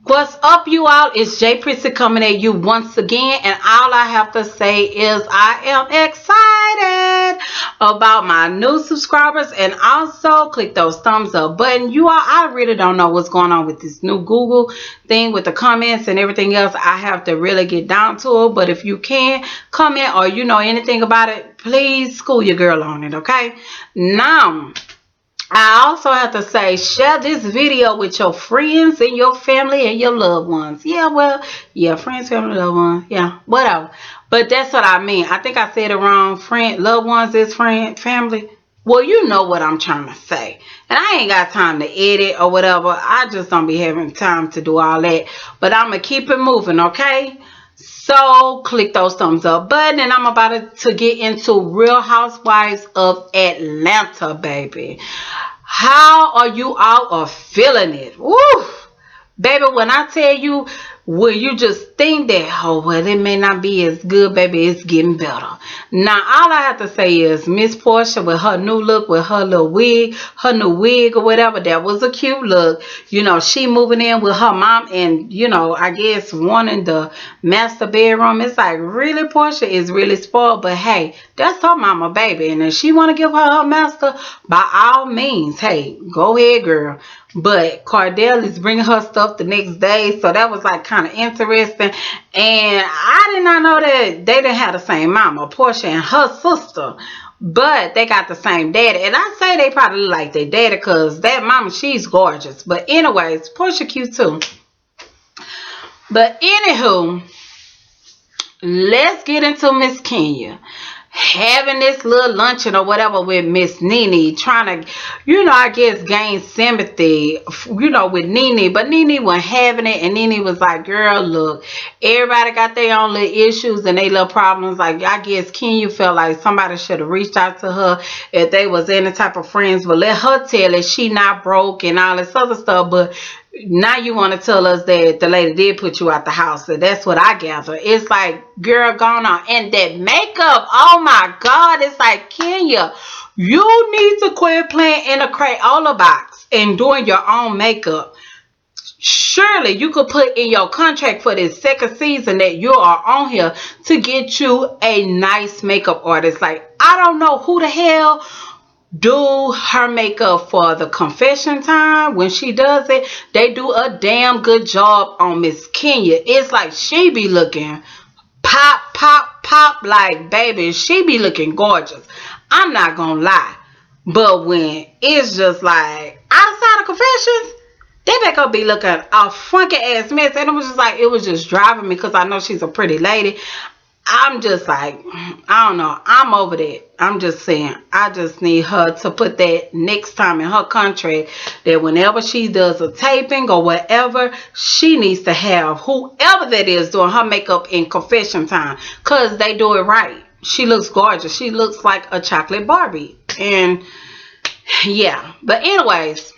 What's up, you all? It's J Prissy coming at you once again, and all I have to say is I am excited about my new subscribers, and also click those thumbs up button. You all, I really don't know what's going on with this new Google thing with the comments and everything else. I have to really get down to it, but if you can comment or you know anything about it, please school your girl on it, okay? Now, I also have to say, share this video with your friends and your family and your loved ones. Yeah, well, yeah, friends, family, loved ones. Yeah, whatever. But that's what I mean. I think I said it wrong. Friend, loved ones is friend, family. Well, you know what I'm trying to say. And I ain't got time to edit or whatever. I just don't be having time to do all that. But I'm going to keep it moving, okay? So click those thumbs up button, and I'm about to get into Real Housewives of Atlanta, baby. How are you all are feeling it? Woo! Baby, when I tell you, will you just think that, oh, well, it may not be as good, baby, it's getting better. Now, all I have to say is Miss Portia with her new look, with her little wig, her new wig or whatever, that was a cute look. You know, she moving in with her mom and, you know, I guess wanting the master bedroom. It's like, really, Portia is really spoiled, but hey, that's her mama, baby. And if she want to give her master, by all means, hey, go ahead, girl. But Cardell is bringing her stuff the next day, so that was like kind of interesting. And I did not know that they didn't have the same mama, Portia and her sister, but they got the same daddy. And I say they probably look like their daddy because that mama, she's gorgeous. But anyways, Portia cute too. But anywho, let's get into Miss Kenya having this little luncheon or whatever with Miss Nene, trying to, you know, I guess gain sympathy, you know, with Nene. But Nene wasn't having it, and Nene was like, girl, look, everybody got their own little issues and their little problems. Like, I guess Kenya felt like somebody should have reached out to her if they was any type of friends, but let her tell it she not broke and all this other stuff. But now you want to tell us that the lady did put you out the house. So that's what I gather. It's like, girl, gone on. And that makeup, oh my God, it's like, Kenya, you need to quit playing in a Crayola box and doing your own makeup. Surely you could put in your contract for this second season that you are on here to get you a nice makeup artist. Like, I don't know who the hell do her makeup for the confession time. When she does it, they do a damn good job on Miss Kenya. It's like she be looking pop, pop, pop, like, baby, she be looking gorgeous. I'm not gonna lie. But when it's just like outside of confessions, they makeup be looking a funky ass mess. And it was just like, it was just driving me because I know she's a pretty lady. I'm just like, I don't know. I'm over that. I'm just saying, I just need her to put that next time in her contract that whenever she does a taping or whatever, she needs to have whoever that is doing her makeup in confession time, because they do it right. She looks gorgeous. She looks like a chocolate Barbie. And yeah, but anyways,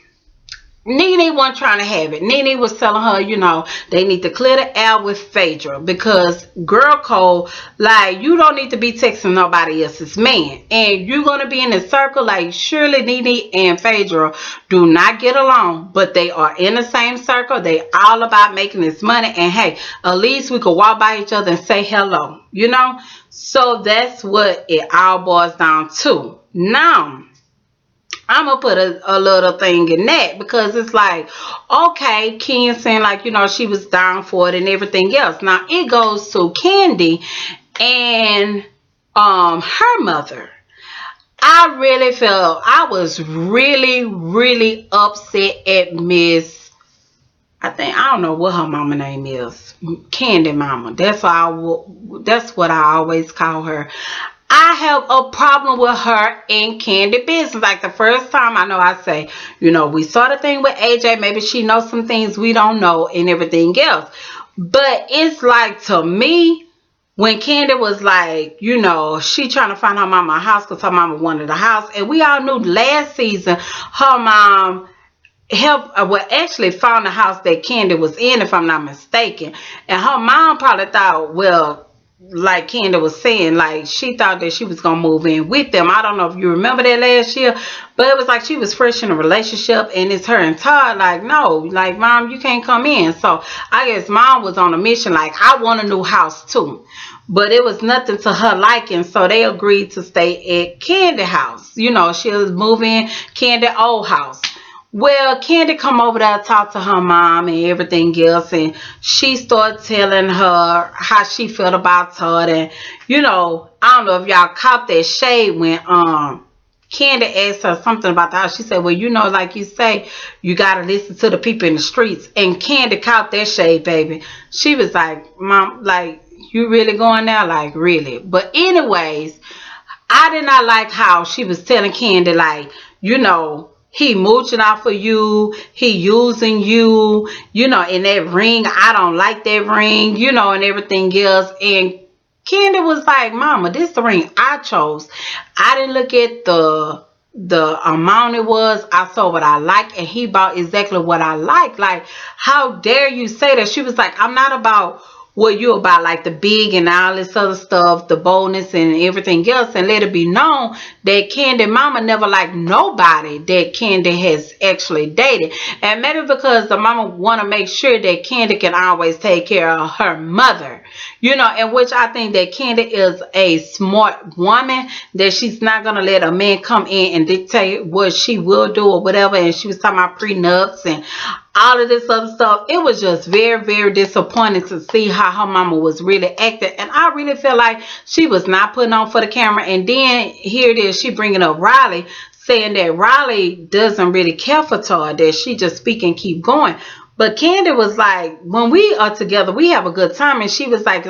Nene wasn't trying to have it. Nene was telling her, you know, they need to clear the air with Phaedra, because girl code, like, you don't need to be texting nobody else's man. And you're going to be in a circle. Like, surely Nene and Phaedra do not get along, but they are in the same circle. They all about making this money. And hey, at least we could walk by each other and say hello, you know? So that's what it all boils down to. Now, I'm going to put a little thing in that, because it's like, okay, Kenya saying like, you know, she was down for it and everything else. Now, it goes to Candy and her mother. I really felt, I was really, really upset at Miss, I don't know what her mama name is. Candy mama. That's what I always call her. I have a problem with her and Candy business. Like, the first time, I know I say, you know, we saw the thing with AJ. Maybe she knows some things we don't know and everything else. But it's like, to me, when Candy was like, you know, she trying to find her mama a house because her mama wanted a house. And we all knew last season her mom actually found the house that Candy was in, if I'm not mistaken. And her mom probably thought, well, like Candy was saying, like she thought that she was gonna move in with them. I don't know if you remember that last year, but it was like she was fresh in a relationship, and it's her and Todd like, no, like Mom, you can't come in. So I guess Mom was on a mission, like I want a new house too, but it was nothing to her liking, so they agreed to stay at Candy house. She was moving Candy old house. Well, Candy come over there, talk to her mom and everything else, and she started telling her how she felt about Todd. And I don't know if y'all caught that shade when Candy asked her something about the house. She said, well, like you say, you gotta listen to the people in the streets. And Candy caught that shade, baby. She was like, Mom, like, you really going there? Like, really? But anyways, I did not like how she was telling Candy, like, he mooching out for you, he using you, in that ring. I don't like that ring, and everything else. And Candy was like, Mama, this the ring I chose. I didn't look at the amount it was. I saw what I like, and he bought exactly what I like. Like, how dare you say that? She was like, I'm not about what you about, like the big and all this other stuff, the boldness and everything else. And let it be known that Candy mama never liked nobody that Candy has actually dated. And maybe because the mama want to make sure that Candy can always take care of her mother, and which I think that Candy is a smart woman, that she's not going to let a man come in and dictate what she will do or whatever. And she was talking about prenups and all of this other stuff. It was just very, very disappointing to see how her mama was really acting. And I really feel like she was not putting on for the camera. And then here it is, she bringing up Riley, saying that Riley doesn't really care for Todd, that she just speak and keep going. But Candy was like, when we are together, we have a good time. And she was like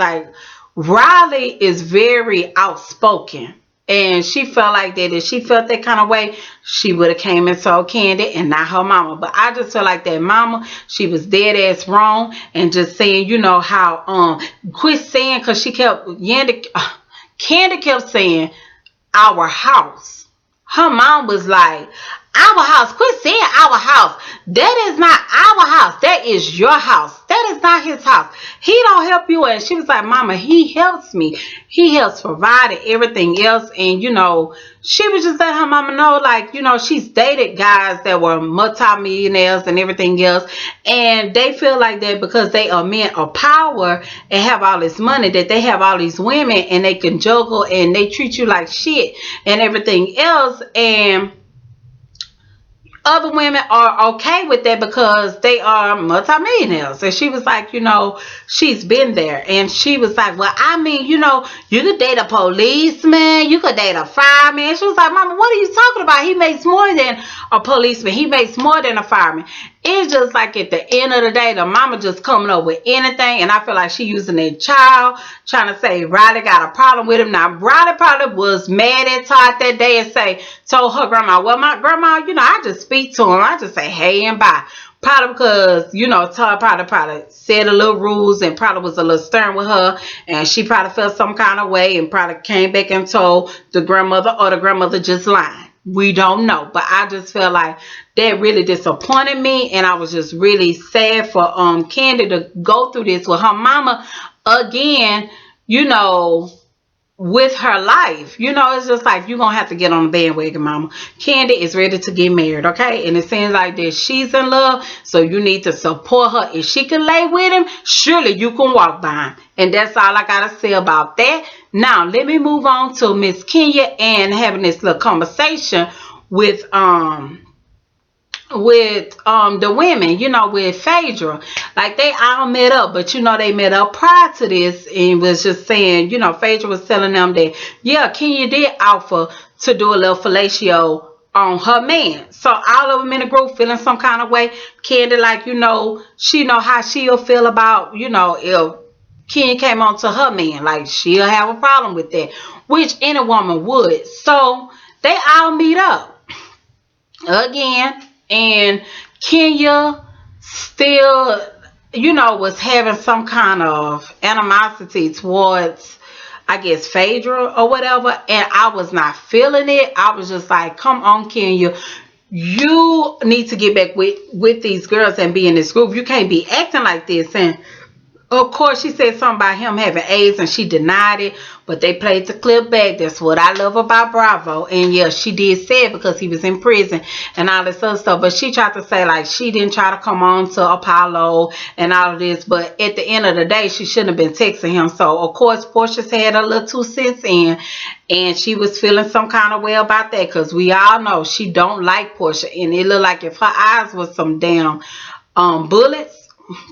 Riley is very outspoken. And she felt like that if she felt that kind of way, she would have came and told Candy and not her mama. But I just feel like that mama, she was dead ass wrong. And just saying, how quit saying, because she kept Candy kept saying our house. Her mom was like, our house. Quit saying our house. That is not our house. That is your house. That is not his house. He don't help you. And she was like, Mama, he helps me. He helps provide and everything else. And, she was just letting her mama know, like, she's dated guys that were multimillionaires and everything else. And they feel like that because they are men of power and have all this money, that they have all these women and they can juggle and they treat you like shit and everything else. And other women are okay with that because they are multimillionaires. And she was like, she's been there. And she was like, well, I mean, you could date a policeman, you could date a fireman. She was like, Mama, what are you talking about? He makes more than a policeman. He makes more than a fireman. It's just like at the end of the day, the mama just coming up with anything. And I feel like she using that child, trying to say Riley got a problem with him. Now, Riley probably was mad at Todd that day and told her grandma, well, my grandma, I just speak to him. I just say, hey and bye. Probably because, Todd probably said a little rules and probably was a little stern with her. And she probably felt some kind of way and probably came back and told the grandmother, or the grandmother just lying. We don't know. But I just felt like that really disappointed me. And I was just really sad for Candy to go through this with her mama again, with her life. It's just like, you're going to have to get on the bandwagon, Mama. Candy is ready to get married, okay? And it seems like that she's in love, so you need to support her. If she can lay with him, surely you can walk by him. And that's all I got to say about that. Now, let me move on to Miss Kenya and having this little conversation with the women, with Phaedra. Like, they all met up, but they met up prior to this and was just saying, Phaedra was telling them that, yeah, Kenya did offer to do a little fellatio on her man. So all of them in the group feeling some kind of way. Candy, like, she know how she'll feel about, if Kenya came on to her man. Like, she'll have a problem with that, which any woman would. So they all meet up again. And Kenya still, was having some kind of animosity towards, I guess, Phaedra or whatever. And I was not feeling it. I was just like, come on, Kenya. You need to get back with these girls and be in this group. You can't be acting like this. And Of course, she said something about him having AIDS and she denied it, but they played the clip back. That's what I love about Bravo. And yeah, she did say it because he was in prison and all this other stuff. But she tried to say like she didn't try to come on to Apollo and all of this. But at the end of the day, she shouldn't have been texting him. So of course, Portia's had a little 2 cents in, and she was feeling some kind of way about that because we all know she don't like Portia, and it looked like if her eyes was some damn bullets,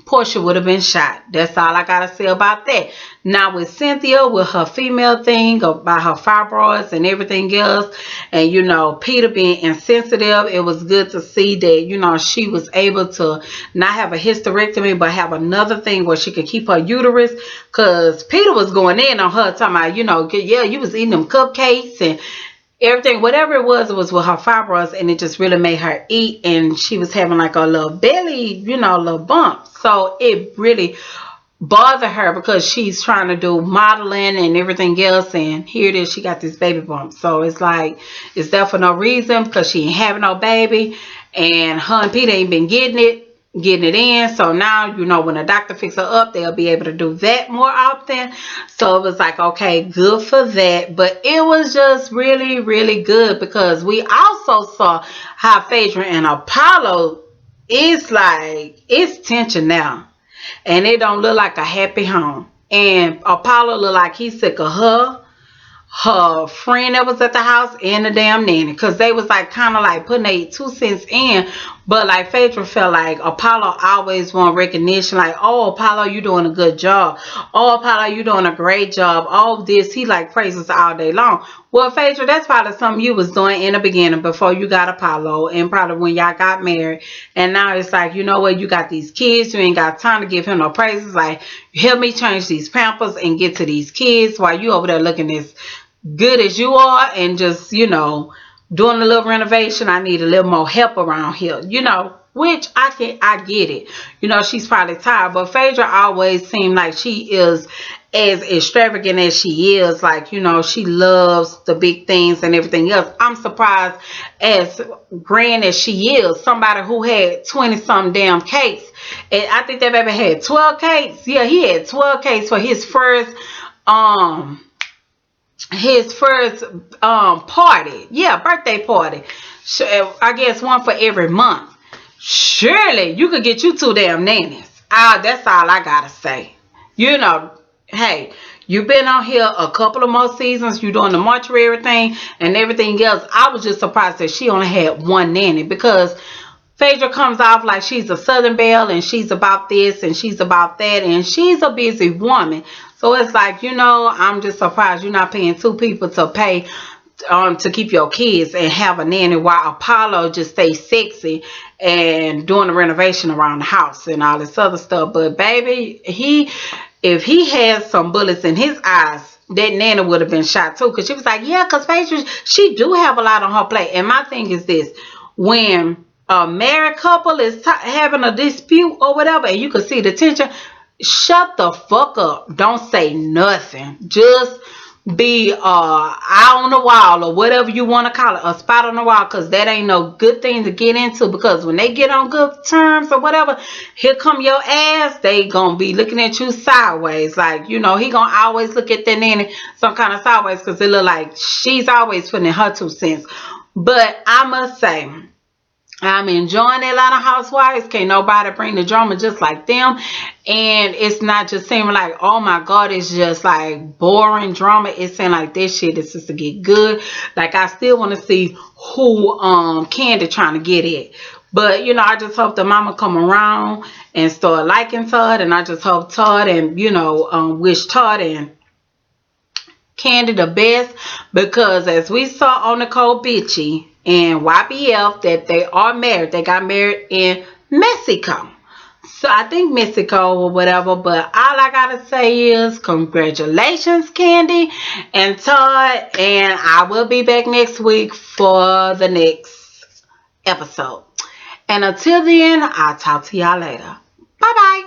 Portia would have been shot. That's all I gotta say about that. Now with Cynthia, with her female thing about her fibroids and everything else, and you know Peter being insensitive, it was good to see that you know she was able to not have a hysterectomy but have another thing where she could keep her uterus. Cause Peter was going in on her talking about, you know, yeah, you was eating them cupcakes and everything, whatever it was with her fibroids, and it just really made her eat, and she was having like a little belly, you know, little bump. So it really bothered her because she's trying to do modeling and everything else, and here it is, she got this baby bump. So it's like, it's there for no reason because she ain't having no baby, and her and Peter ain't been getting it in. So now, you know, when the doctor picks her up, they'll be able to do that more often. So it was like, okay, good for that. But it was just really, really good because we also saw how Phaedra and Apollo is like, it's tension now. And it don't look like a happy home. And Apollo look like he's sick of her friend that was at the house and the damn nanny, because they was like kind of like putting their 2 cents in. But like Phaedra felt like Apollo always want recognition, like, oh Apollo, you doing a good job, oh Apollo, you doing a great job, all this, he like praises all day long. Well Phaedra, that's probably something you was doing in the beginning before you got Apollo, and probably when y'all got married. And now it's like, you know what, you got these kids, you ain't got time to give him no praises. Like, help me change these pampers and get to these kids while you over there looking as good as you are and just, you know, doing a little renovation. I need a little more help around here, you know, which I get it. You know, she's probably tired, but Phaedra always seemed like she is as extravagant as she is. Like, you know, she loves the big things and everything else. I'm surprised, as grand as she is, somebody who had 20 some damn cakes, and I think that baby had 12 cakes. Yeah, he had 12 cakes for his first party. Yeah, birthday party. I guess one for every month. Surely you could get you 2 damn nannies. That's all I gotta say. You know, hey, you've been on here a couple of more seasons. You doing the mortuary thing and everything else. I was just surprised that she only had 1 nanny, because Phaedra comes off like she's a Southern Belle and she's about this and she's about that, and she's a busy woman. So it's like, you know, I'm just surprised you're not paying 2 people to pay to keep your kids and have a nanny while Apollo just stays sexy and doing the renovation around the house and all this other stuff. But baby, if he had some bullets in his eyes, that nanny would have been shot too. Because she was like, yeah, because Phaedra, she do have a lot on her plate. And my thing is this: when a married couple is having a dispute or whatever, and you can see the tension, shut the fuck up. Don't say nothing. Just be eye on the wall, or whatever you want to call it, a spot on the wall, because that ain't no good thing to get into. Because when they get on good terms or whatever, here come your ass, they gonna be looking at you sideways. Like, you know, he gonna always look at that nanny some kind of sideways, because it look like she's always putting in her 2 cents. But I must say, I'm enjoying Atlanta Housewives. Can't nobody bring the drama just like them. And it's not just seeming like, oh my God, it's just like boring drama. It's saying like, this shit is just to get good. Like, I still want to see who Candy trying to get at. But, you know, I just hope the mama come around and start liking Todd. And I just hope Todd and, you know, wish Todd and Candy the best. Because as we saw on Nicole Bitchy and YBF, that they are married. They got married in Mexico. So I think Mexico or whatever. But all I gotta say is congratulations, Candy and Todd. And I will be back next week for the next episode. And until then, I'll talk to y'all later. Bye bye.